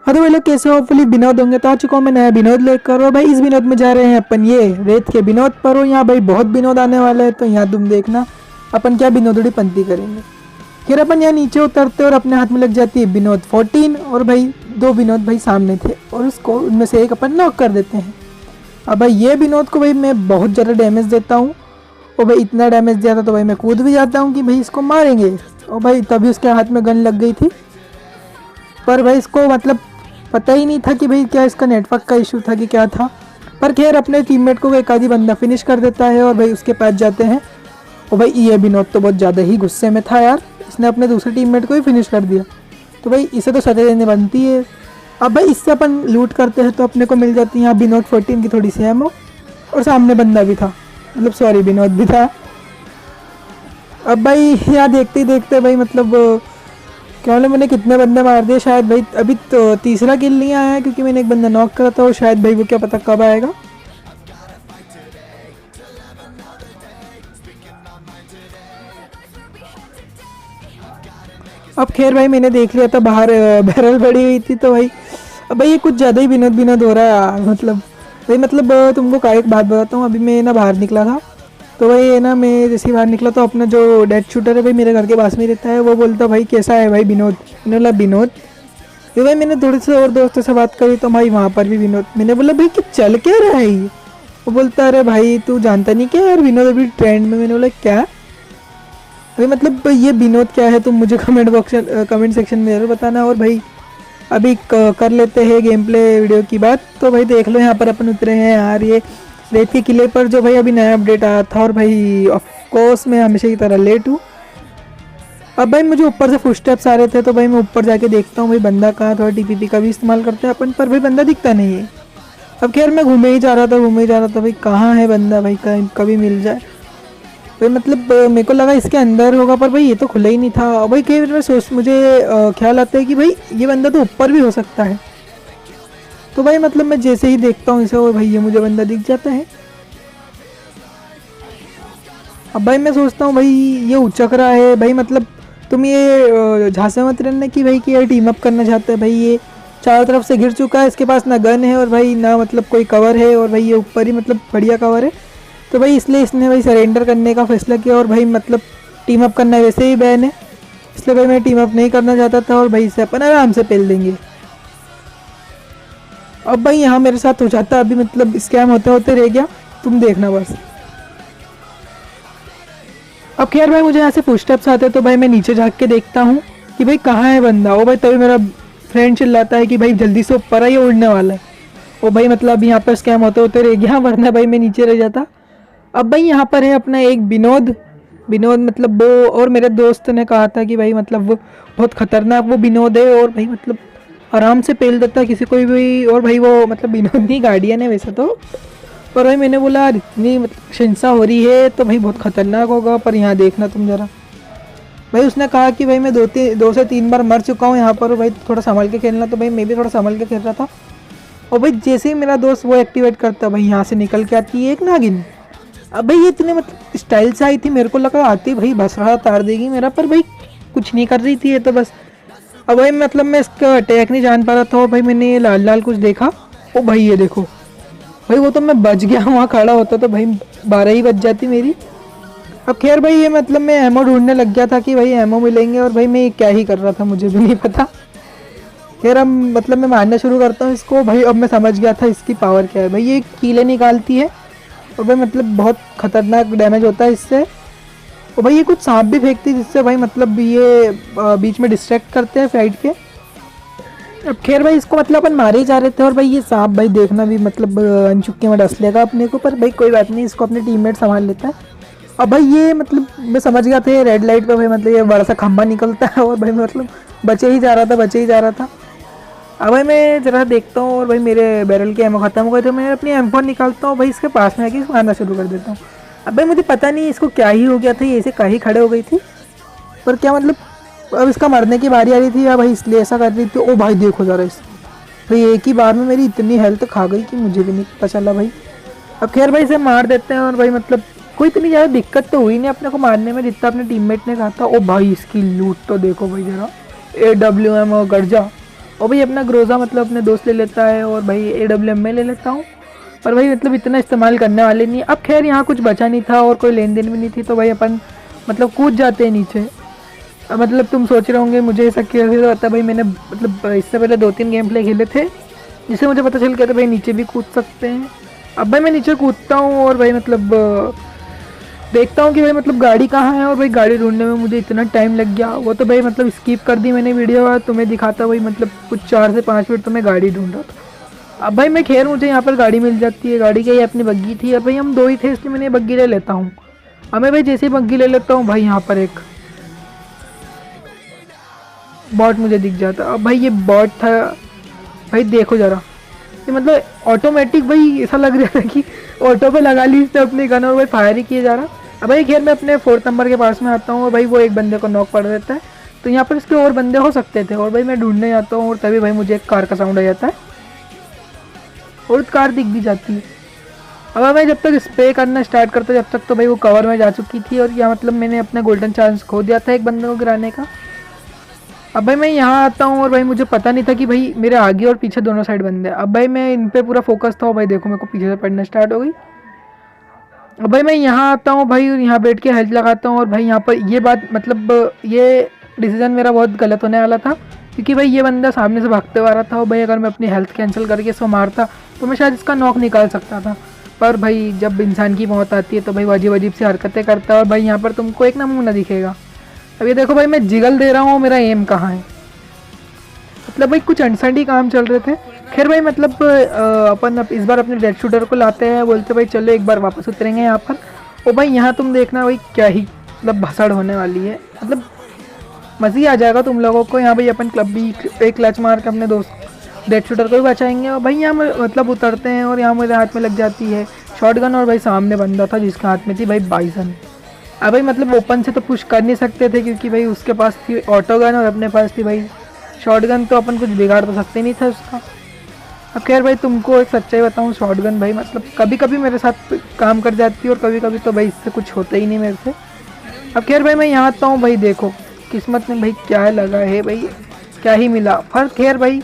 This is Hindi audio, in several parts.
हाँ तो भाई लोग कैसे हो, होपफुली विनोद होंगे। तो आ चुका हूँ मैं नया विनोद लेकर। और भाई इस विनोद में जा रहे हैं अपन ये रेत के विनोद पर। और यहाँ भाई बहुत विनोद आने वाले हैं, तो यहाँ तुम देखना अपन क्या विनोदड़ी पंती करेंगे। फिर अपन यहाँ नीचे उतरते और अपने हाथ में लग जाती है विनोद 14। और भाई दो विनोद भाई सामने थे और उसको उनमें से एक अपन नॉक कर देते हैं। अब भाई ये विनोद को भाई मैं बहुत ज़्यादा डैमेज देता हूँ। और भाई इतना डैमेज दिया था तो भाई मैं कूद भी जाता हूँ कि भाई इसको मारेंगे। और भाई तभी उसके हाथ में गन लग गई थी, पर भाई इसको मतलब पता ही नहीं था कि भाई क्या इसका नेटवर्क का इशू था कि क्या था। पर खैर अपने टीममेट को एक आधी बंदा फिनिश कर देता है और भाई उसके पास जाते हैं। और भाई ये विनोद तो बहुत ज़्यादा ही गुस्से में था यार, इसने अपने दूसरे टीममेट को ही फिनिश कर दिया। तो भाई इसे तो सजा देनी बनती है। अब भाई इससे अपन लूट करते हैं तो अपने को मिल जाती है यहाँ विनोद 14 की थोड़ी सी एमो। और सामने बंदा भी था, मतलब सॉरी विनोद भी था। अब भाई यहाँ देखते ही देखते भाई मतलब क्या बोले मैंने कितने बंदे मार दिए। शायद भाई अभी तो तीसरा किल नहीं आया है क्योंकि मैंने एक बंदा नॉक करा था। और शायद भाई वो क्या पता कब आएगा। अब खैर भाई मैंने देख लिया था बाहर बैरल पड़ी हुई थी। तो भाई अब भाई ये कुछ ज़्यादा ही विनोद विनोद हो रहा है यार। मतलब भाई मतलब तुमको का एक बात बताता हूँ। अभी मैं ना बाहर निकला था, तो भाई ये ना मैं जैसे ही बाहर निकला तो अपना जो डेथ शूटर है भाई मेरे घर के पास में रहता है, वो बोलता भाई कैसा है भाई विनोद। मैंने बोला विनोद। तो भाई मैंने थोड़े से और दोस्तों से बात करी तो भाई वहाँ पर भी विनोद। मैंने बोला भाई कि चल क्या रहा है ये। वो बोलता अरे भाई तू जानता नहीं क्या यार विनोद अभी ट्रेंड में। मैंने बोला क्या भाई मतलब ये विनोद क्या है, तुम मुझे कमेंट सेक्शन में ज़रूर बताना। और भाई अभी कर लेते हैं गेम प्ले वीडियो की बात। तो भाई देख लो यहाँ पर अपन उतरे हैं यार ये रेत के किले पर, जो भाई अभी नया अपडेट आया था। और भाई ऑफकोर्स मैं हमेशा की तरह लेट हूँ। अब भाई मुझे ऊपर से फुटस्टेप्स आ रहे थे, तो भाई मैं ऊपर जाके देखता हूँ भाई बंदा कहाँ। थोड़ा टीपीपी का भी इस्तेमाल करते हैं अपन, पर भाई बंदा दिखता नहीं है। अब खैर मैं घूमे ही जा रहा था भाई कहाँ है बंदा भाई कभी मिल जाए भाई। मतलब मेरे को लगा इसके अंदर होगा, पर भाई ये तो खुला ही नहीं था। और भाई कई बार मुझे ख्याल आता है कि भाई ये बंदा तो ऊपर भी हो सकता है। तो भाई मतलब मैं जैसे ही देखता हूँ इसे, और भाई ये मुझे बंदा दिख जाता है। अब भाई मैं सोचता हूँ भाई ये उचक रहा है भाई। मतलब तुम ये झांसे मत रहना कि भाई कि ये टीम अप करना चाहते हैं। भाई ये चारों तरफ से घिर चुका है, इसके पास ना गन है और भाई ना मतलब कोई कवर है। और भाई ये ऊपर ही मतलब बढ़िया कवर है। तो भाई इसलिए इसने भाई सरेंडर करने का फैसला किया। और भाई मतलब टीम अप करना वैसे ही बैन है, इसलिए भाई मैं टीम अप नहीं करना चाहता था। और भाई इसे अपन आराम से पेल देंगे। अब भाई यहाँ मेरे साथ हो जाता अभी मतलब स्कैम होते होते रह गया, तुम देखना बस। अब खैर भाई मुझे यहाँ से फुटस्टेप्स आते हैं, तो भाई मैं नीचे झाँक के देखता हूँ कि भाई कहाँ है बंदा। ओ भाई तभी मेरा फ्रेंड चिल्लाता है कि भाई जल्दी से ऊपर आइए, उड़ने वाला है। ओ भाई मतलब यहाँ पर स्कैम होते होते रह गया, वरना भाई मैं नीचे रह जाता। अब भाई यहाँ पर है अपना एक विनोद। विनोद मतलब वो, और मेरे दोस्त ने कहा था कि भाई मतलब वो बहुत खतरनाक वो विनोद है। और भाई मतलब आराम से पेल देता है किसी कोई भी। और भाई वो मतलब विनोद नहीं गार्डियन है वैसे तो, पर भाई मैंने बोला इतनी मतलब प्रशंसा हो रही है तो भाई बहुत खतरनाक होगा। पर यहाँ देखना तुम ज़रा, भाई उसने कहा कि भाई मैं दो से तीन बार मर चुका हूँ यहाँ पर। और भाई थोड़ा संभल के खेलना, तो भाई मैं भी थोड़ा संभल के खेल रहा था। और भाई जैसे ही मेरा दोस्त वो एक्टिवेट करता भाई यहाँ से निकल के आती है एक नागिन। अब भाई ये इतने मतलब स्टाइल से आई थी, मेरे को लगा आती भाई बस रहा तार देगी मेरा, पर भाई कुछ नहीं कर रही थी ये तो बस। अब भाई मतलब मैं इसका अटैक नहीं जान पा रहा था। और भाई मैंने ये लाल लाल कुछ देखा, ओ भाई ये देखो भाई वो तो मैं बच गया। वहाँ खड़ा होता तो भाई 12 ही बच जाती मेरी। अब खैर भाई ये मतलब मैं एमओ ढूंढने लग गया था कि भाई एमओ मिलेंगे। और भाई मैं क्या ही कर रहा था मुझे भी नहीं पता। खैर अब मतलब मैं मारना शुरू करता हूँ इसको। भाई अब मैं समझ गया था इसकी पावर क्या है। भाई ये कीले निकालती है और भाई मतलब बहुत खतरनाक डैमेज होता है इससे। और भाई ये कुछ सांप भी फेंकती है जिससे भाई मतलब ये बीच में डिस्ट्रैक्ट करते हैं फाइट के। अब खैर भाई इसको मतलब अपन मारे ही जा रहे थे। और भाई ये सांप भाई देखना भी मतलब अनचुक्के में डस लेगा अपने को, पर भाई कोई बात नहीं, इसको अपने टीममेट संभाल लेता है। अब भाई ये मतलब मैं समझ गया था रेड लाइट पे भाई मतलब ये बड़ा सा खंबा निकलता है। और भाई मतलब बचे ही जा रहा था। अब भाई मैं ज़रा देखता हूँ और भाई मेरे बैरल के एमओ ख़त्म हो गए, तो मैं अपनी M4 निकालता हूँ भाई इसके पास में आके इसको मारना शुरू कर देता हूँ। अब भाई मुझे पता नहीं इसको क्या ही हो गया था, ये ऐसे कहीं खड़े हो गई थी। पर क्या मतलब अब इसका मरने की बारी आ रही थी या भाई इसलिए ऐसा कर रही थी। ओ भाई देखो ज़रा इस भाई एक ही बार में मेरी इतनी हेल्थ खा गई कि मुझे भी नहीं पता चला भाई। अब खैर भाई इसे मार देते हैं। और भाई मतलब कोई इतनी ज़्यादा दिक्कत तो हुई नहीं अपने को मारने में जितना अपने टीममेट ने कहा था। ओ भाई इसकी लूट तो देखो भाई ज़रा, AWM और गर्जा और भाई अपना ग्रोजा मतलब अपने दोस्त ले लेता है और भाई AWM में ले लेता हूँ। पर भाई मतलब इतना इस्तेमाल करने वाले नहीं। अब खैर यहाँ कुछ बचा नहीं था और कोई लेन देन भी नहीं थी, तो भाई अपन मतलब कूद जाते हैं नीचे। अब मतलब तुम सोच रहे होंगे मुझे ऐसा कैसे पता, भाई मैंने मतलब इससे पहले 2-3 गेम प्ले खेले थे जिससे मुझे पता चल गया था भाई नीचे भी कूद सकते हैं। अब भाई मैं नीचे कूदता हूँ और भाई मतलब देखता हूँ कि भाई मतलब गाड़ी कहाँ है, और भाई गाड़ी ढूंढने में मुझे इतना टाइम लग गया। वो तो भाई मतलब स्किप कर दी मैंने वीडियो, और तुम्हें दिखाता भाई मतलब कुछ 4 से 5 मिनट तो मैं गाड़ी ढूंढ रहा था। अब भाई मैं खैर मुझे यहाँ पर गाड़ी मिल जाती है। गाड़ी क्या, ये अपनी बग्गी थी। अब भाई हम 2 ही थे इसलिए मैंने बग्गी ले लेता हूँ। अब मैं भाई जैसे ही बग्गी ले लेता हूँ भाई यहाँ पर एक बॉट मुझे दिख जाता। अब भाई ये बॉट था भाई, देखो ज़रा ये मतलब ऑटोमेटिक भाई ऐसा लग रहा था कि ऑटो पे लगा ली इसने अपनी गन और भाई फायर ही किए जा रहा। अब भाई खैर मैं अपने 4th नंबर के पास में आता हूँ और भाई वो एक बंदे को नॉक पड़ देता है। तो यहाँ पर इसके और बंदे हो सकते थे, और भाई मैं ढूंढने जाता हूँ और तभी भाई मुझे एक कार का साउंड आ जाता है और कार दिख भी जाती है। अब मैं जब तक स्प्रे करना स्टार्ट करता जब तक तो भाई वो कवर में जा चुकी थी, और यहाँ मतलब मैंने अपना गोल्डन चांस खो दिया था एक बंदे को गिराने का। अब भाई मैं यहाँ आता हूँ और भाई मुझे पता नहीं था कि भाई मेरे आगे और पीछे दोनों साइड बंदे हैं। अब भाई मैं इन पे पूरा फोकस था और भाई देखो मेरे को पीछे से पड़ना स्टार्ट हो गई। अब भाई मैं यहाँ आता हूँ भाई और यहाँ बैठ के हेल्थ लगाता हूँ, और भाई यहाँ पर ये बात मतलब ये डिसीजन मेरा बहुत गलत होने वाला था, क्योंकि भाई ये बंदा सामने से भागते हुआ रहा था और भाई अगर मैं अपनी हेल्थ कैंसिल करके इसको मारता तो मैं शायद इसका नॉक निकाल सकता था। पर भाई जब इंसान की मौत आती है तो भाई अजीब अजीब सी हरकतें करता है, और भाई यहाँ पर तुमको एक नमूना दिखेगा। अब ये देखो भाई मैं जिगल दे रहा हूँ, मेरा एम कहाँ है। मतलब भाई कुछ अनसंडी काम चल रहे थे। खैर भाई मतलब अपन अब इस बार अपने डेड शूटर को लाते हैं, बोलते भाई चलो एक बार वापस उतरेंगे यहाँ पर। और भाई यहाँ तुम देखना भाई क्या ही मतलब भसड़ होने वाली है, मतलब मज़े ही आ जाएगा तुम लोगों को। यहाँ भाई अपन क्लब भी एक क्लच मार के अपने दोस्त डेड शूटर को भी बचाएंगे। और भाई यहाँ मतलब उतरते हैं और यहाँ मेरे हाथ में लग जाती है शॉटगन, और भाई सामने बंदा था जिसके हाथ में थी भाई बाइसन। अब भाई मतलब ओपन से तो पुश कर नहीं सकते थे क्योंकि भाई उसके पास थी ऑटो गन और अपने पास थी भाई शॉटगन, तो अपन कुछ बिगाड़ तो सकते नहीं था उसका। अब खैर भाई तुमको एक सच्चाई बताऊँ, शॉटगन भाई मतलब कभी कभी मेरे साथ काम कर जाती है और कभी कभी तो भाई इससे कुछ होता ही नहीं मेरे से। अब खैर भाई मैं यहाँ आता हूँ, भाई देखो किस्मत में भाई क्या लगा है भाई, क्या ही मिला। पर खैर भाई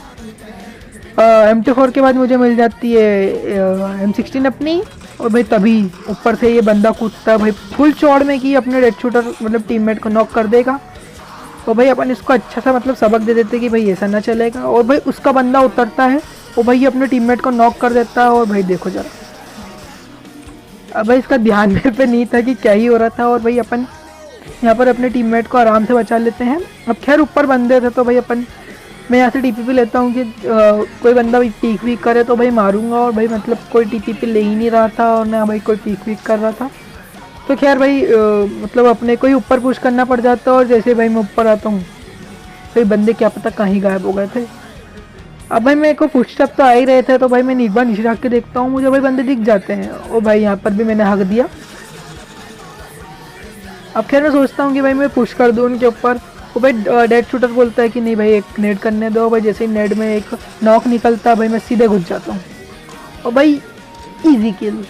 M24 के बाद मुझे मिल जाती है M16 अपनी, और भाई तभी ऊपर से ये बंदा कूदता है भाई फुल चौड़ में कि अपने डेड शूटर मतलब टीममेट को नॉक कर देगा। और भाई अपन इसको अच्छा सा मतलब सबक दे देते कि भाई ऐसा ना चलेगा। और भाई उसका बंदा उतरता है और भाई अपने टीममेट को नॉक कर देता है। और भाई देखो जरा, अब भाई इसका ध्यान मेरे पे नहीं था कि क्या ही हो रहा था, और भाई अपन यहाँ पर अपने टीममेट को आराम से बचा लेते हैं। अब खैर ऊपर बंदे थे तो भाई अपन मैं यहाँ से TPP लेता हूँ कि कोई बंदा भी पीक वीक करे तो भाई मारूंगा। और भाई मतलब कोई TPP ले ही नहीं रहा था और ना भाई कोई पीक वीक कर रहा था, तो खैर भाई मतलब अपने को ही ऊपर पुश करना पड़ जाता। और जैसे भाई मैं ऊपर आता हूँ तो बंदे क्या पता कहीं गायब हो गए थे। अब भाई मेरे को फुटस्टेप तो आ ही रहे थे, तो भाई मैं एक बार नीचे रख के देखता हूँ, मुझे भाई बंदे दिख जाते हैं। और भाई यहाँ पर भी मैंने हक दिया। अब खैर मैं सोचता हूँ कि भाई मैं पुश कर दूँ उनके ऊपर। वो भाई डेड शूटर बोलता है कि नहीं भाई एक नेड करने दो। भाई जैसे ही नेड में एक नॉक निकलता भाई मैं सीधे घुस जाता हूँ और भाई इजी किल।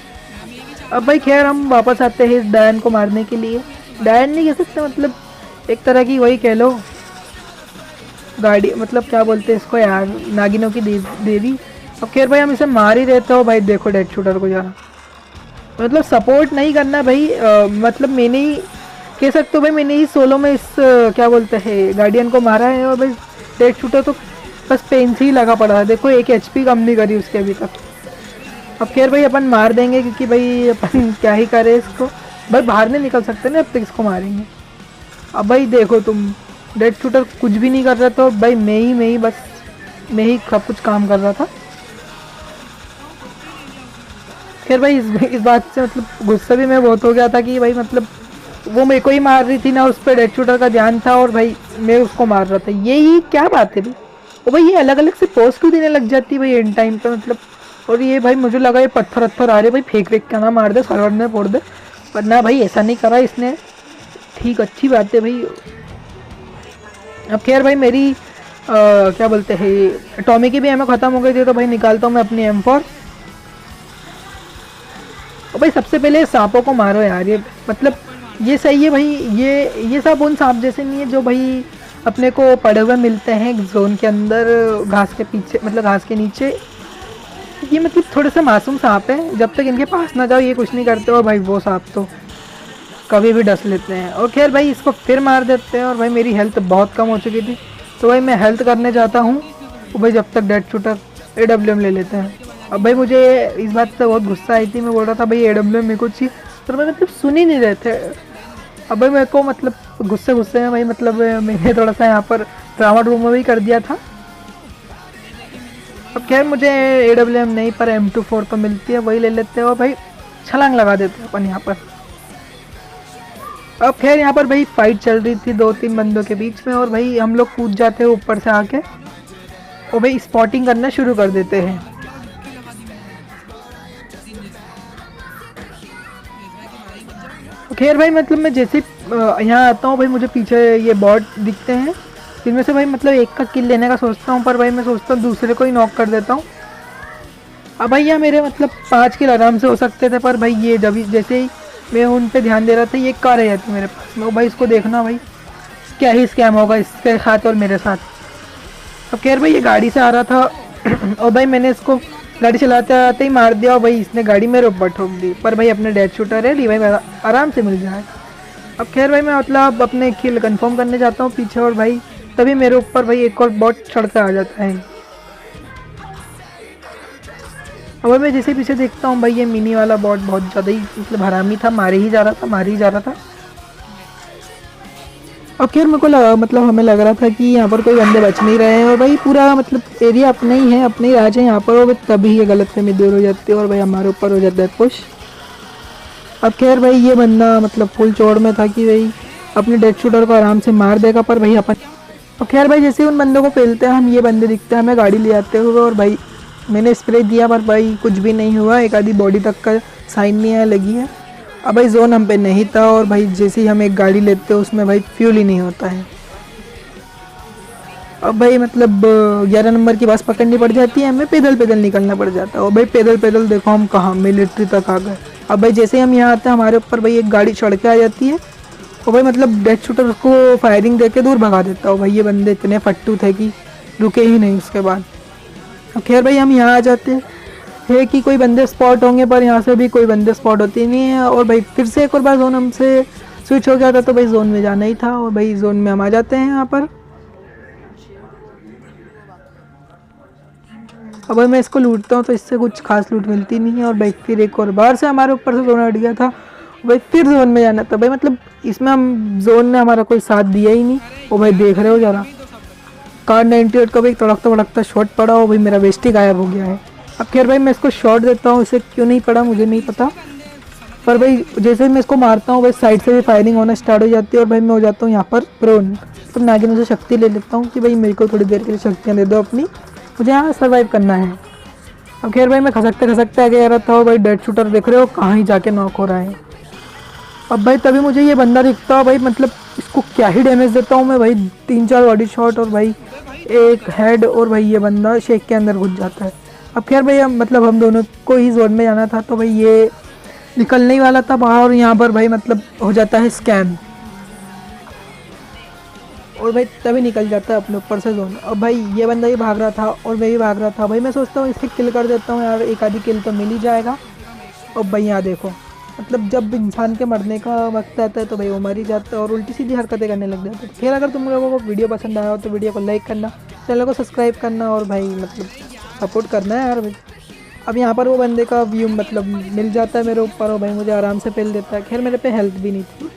अब भाई खैर हम वापस आते हैं इस डायन को मारने के लिए। डायन नहीं कह सकते, मतलब एक तरह की वही कह लो गाड़ी, मतलब क्या बोलते हैं इसको यार, नागिनों की देवी। अब खैर भाई हम इसे मार ही रहते हो। भाई देखो डेड शूटर को जाना मतलब सपोर्ट नहीं करना भाई, मतलब मैंने ही कह सकते हो भाई मैंने ही सोलो में इस क्या बोलते हैं गार्डियन को मारा है। और भाई डेड शूटर तो बस पेन से ही लगा पड़ा है, देखो 1 HP कम नहीं करी उसके अभी तक। अब खैर भाई अपन मार देंगे क्योंकि भाई अपन क्या ही करे इसको, भाई बाहर नहीं निकल सकते ना, अब तक इसको मारेंगे। अब भाई देखो तुम डेड शूटर कुछ भी नहीं कर रहा था भाई, मैं ही सब कुछ काम कर रहा था। खैर भाई इस बात से मतलब गुस्सा भी मैं बहुत हो गया था कि भाई मतलब वो मेरे को ही मार रही थी ना, उस पर डेड शूटर का ध्यान था और भाई मैं उसको मार रहा था। यही क्या बात है भाई, और भाई ये अलग अलग से पोस्ट क्यों देने लग जाती है भाई एंड टाइम पे मतलब। और ये भाई मुझे लगा ये पत्थर आ रहे भाई फेंक के ना मार दे, सर्वर में फोड़ दे, पर ना भाई ऐसा नहीं करा इसने। ठीक अच्छी बात है भाई। अब खैर भाई मेरी क्या बोलते हैं टॉमी की भी एमओ ख़त्म हो गई थी, तो भाई निकालता हूँ मैं अपनी M4। और भाई सबसे पहले सांपों को मारो यार, ये मतलब ये सही है भाई। ये सांप उन सांप जैसे नहीं है जो भाई अपने को पड़े हुए मिलते हैं एक जोन के अंदर, घास के पीछे, मतलब घास के नीचे। ये मतलब थोड़े से मासूम सांप हैं, जब तक इनके पास ना जाओ ये कुछ नहीं करते। और भाई वो सांप तो कभी भी डस लेते हैं। और खैर भाई इसको फिर मार देते हैं। और भाई मेरी हेल्थ बहुत कम हो चुकी थी, तो भाई मैं हेल्थ करने जाता हूँ। तो भाई जब तक डेड शूटर AWM ले लेते हैं। अब भाई मुझे इस बात से बहुत गुस्सा आई थी, मैं बोल रहा था भाई AWM मेरे को चाहिए, तो भाई मतलब सुन ही नहीं रहे थे। अब भाई मेरे को मतलब गुस्से गुस्से में भाई मतलब मैंने थोड़ा सा यहाँ पर ड्रामा ड्रूमा भी कर दिया था। अब खैर मुझे AWM नहीं पर M24 तो मिलती है, वही ले लेते हैं। और भाई छलांग लगा देते हैं अपन यहाँ पर। अब खैर यहाँ पर भाई फाइट चल रही थी 2-3 बंदों के बीच में, और भाई हम लोग कूद जाते हैं ऊपर से आके, और भाई स्पॉटिंग करना शुरू कर देते हैं। खैर भाई मतलब मैं जैसे यहाँ आता हूँ भाई मुझे पीछे ये बॉट दिखते हैं, जिनमें से भाई मतलब एक का किल लेने का सोचता हूँ, पर भाई मैं सोचता हूँ दूसरे को ही नॉक कर देता हूँ। अब भाई यहाँ मेरे मतलब 5 किल आराम से हो सकते थे, पर भाई ये जब जैसे ही मैं उन पे ध्यान दे रहा था ये कार आ जाती मेरे पास में। भाई इसको देखना भाई क्या ही स्कैम होगा इसके साथ और मेरे साथ। अब खैर भाई ये गाड़ी से आ रहा था और भाई मैंने इसको गाड़ी चलाते आते ही मार दिया, और भाई इसने गाड़ी मेरे ऊपर ठोक दी। पर भाई अपने डेड शूटर है भाई मेरा आराम से मिल जाए। अब खैर भाई मैं मतलब अपने किल कंफर्म करने जाता हूँ पीछे, और भाई तभी मेरे ऊपर भाई एक और बॉट चढ़ता आ जाता है। अब मैं जैसे पीछे देखता हूँ भाई ये मिनी वाला बॉट बहुत ज़्यादा ही मतलब हरामी था, मारे ही जा रहा था। और खैर मेरे को मतलब हमें लग रहा था कि यहाँ पर कोई बंदे बच नहीं रहे हैं, और भाई पूरा मतलब एरिया अपना ही है, अपने ही राज है यहाँ पर। और तभी ये गलतफहमी दूर हो जाती है और भाई हमारे ऊपर हो जाता है पुश। अब खैर भाई ये बंदा मतलब फुल चौड़ में था कि भाई अपने डेड शूटर को आराम से मार देगा, पर भाई अपन। और खैर भाई जैसे उन बंदों को पेलते हैं हम, ये बंदे दिखते हैं हमें गाड़ी ले आते हुए, और भाई मैंने स्प्रे दिया पर भाई कुछ भी नहीं हुआ, एक आधी बॉडी तक का साइन नहीं आया लगी है। अब भाई जोन हम पे नहीं था, और भाई जैसे ही हम एक गाड़ी लेते हैं उसमें भाई फ्यूल ही नहीं होता है। अब भाई मतलब 11 नंबर की बस पकड़नी पड़ जाती है, हमें पैदल पैदल निकलना पड़ जाता है। और भाई पैदल पैदल देखो हम कहाँ मिलिट्री तक आ गए। अब भाई जैसे ही हम यहाँ आते हैं हमारे ऊपर भाई एक गाड़ी चढ़ के आ जाती है, और भाई मतलब डेड शूटर उसको फायरिंग दे के दूर भगा देता है। भाई ये बंदे इतने फट्टू थे कि रुके ही नहीं उसके बाद। अब खैर भाई हम यहाँ आ जाते हैं कि कोई बंदे स्पॉट होंगे, पर यहाँ से भी कोई बंदे स्पॉट होती नहीं है। और भाई फिर से एक और बार जोन हमसे स्विच हो गया था, तो भाई जोन में जाना ही था, और भाई जोन में हम आ जाते हैं यहाँ पर। अब भाई मैं इसको लूटता हूँ तो इससे कुछ खास लूट मिलती नहीं है, और भाई फिर एक और बार से हमारे ऊपर से जोन हट गया था। भाई फिर जोन में जाना था भाई, मतलब इसमें हम जोन ने हमारा कोई साथ दिया ही नहीं। और भाई देख रहे हो जरा कार 98 का भाई तड़कता शॉट पड़ा, और भाई मेरा वेस्ट ही गायब हो गया है। अब खैर भाई मैं इसको शॉट देता हूँ, इसे क्यों नहीं पड़ा मुझे नहीं पता, पर भाई जैसे ही मैं इसको मारता हूँ भाई साइड से भी फायरिंग होना स्टार्ट हो जाती है, और भाई मैं हो जाता हूँ यहाँ पर प्रोन। तो नागिन से शक्ति ले लेता हूँ कि भाई मेरे को थोड़ी देर के लिए शक्तियाँ दे दो अपनी, मुझे यहाँ सर्वाइव करना है। अब खैर भाई मैं खसकते आगे आ रहा था, और भाई डेड शूटर देख रहे हो कहाँ ही जाके नॉक हो रहा है। अब भाई तभी मुझे ये बंदा दिखता है, भाई मतलब इसको क्या ही डैमेज देता हूँ मैं भाई, 3-4 बॉडी शॉट और भाई एक हेड, और भाई ये बंदा शेक के अंदर घुस जाता है। अब खैर भाई मतलब हम दोनों को ही जोन में जाना था, तो भाई ये निकलने ही वाला था बाहर, और यहाँ पर भाई मतलब हो जाता है स्कैम, और भाई तभी निकल जाता है अपने ऊपर से जोन। अब भाई ये बंदा ही भाग रहा था और मैं भी भाग रहा था। भाई मैं सोचता हूँ इसके किल कर देता हूँ यार, एक आधी किल तो मिल ही जाएगा। और भाई यहाँ देखो मतलब जब इंसान के मरने का वक्त आता है तो भाई वो मर ही जाता है और उल्टी सीधी हरकतें करने लग जाते हैं। फिर अगर तुम लोगों को वीडियो पसंद आया हो तो वीडियो को लाइक करना, चैनल को सब्सक्राइब करना और भाई मतलब सपोर्ट करना है यार भाई। अब यहाँ पर वो बंदे का व्यू मतलब मिल जाता है मेरे ऊपर और भाई मुझे आराम से पेल देता है। खैर मेरे पे हेल्थ भी नहीं थी।